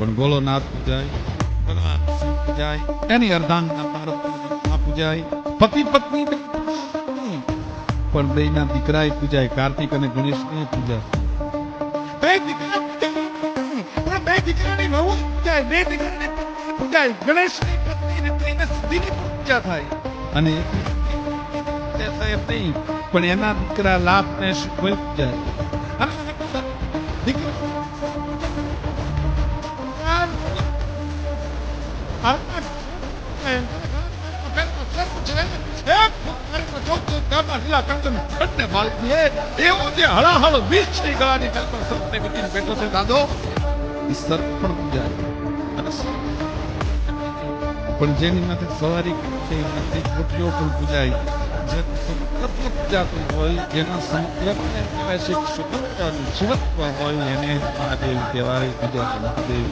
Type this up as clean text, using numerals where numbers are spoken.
પણ ગોળોનાથ પૂજાય, એની અર્ધાંગના પાર્વતીમાં પૂજાય, પતિ પત્ની પણ બેયના દીકરા પૂજાય, કાર્તિક અને ગણેશ ને પૂજાય. બે દીકરાની વહુ પૂજાય, બે દીકરાની પૂજાય, ગણેશ ની પત્ની ને ત્રીને સુધીની પૂજા થાય. અને સાહેબ નહીં, પણ એના દીકરા લાભ ને કોઈ પૂજાય. હળાહળ વીસ ની ગળાની બેઠો છે દાદો, સર્પ પણ પૂજાય. પણ જેની માથે સવારી છે એની છોકરીઓ પણ પૂજાય. જે પૂજાતું હોય, જેના સંકલ્પને કહેવાય છે સુવત્વ હોય, એને મહાદેવ કહેવાય. પૂજા મહાદેવ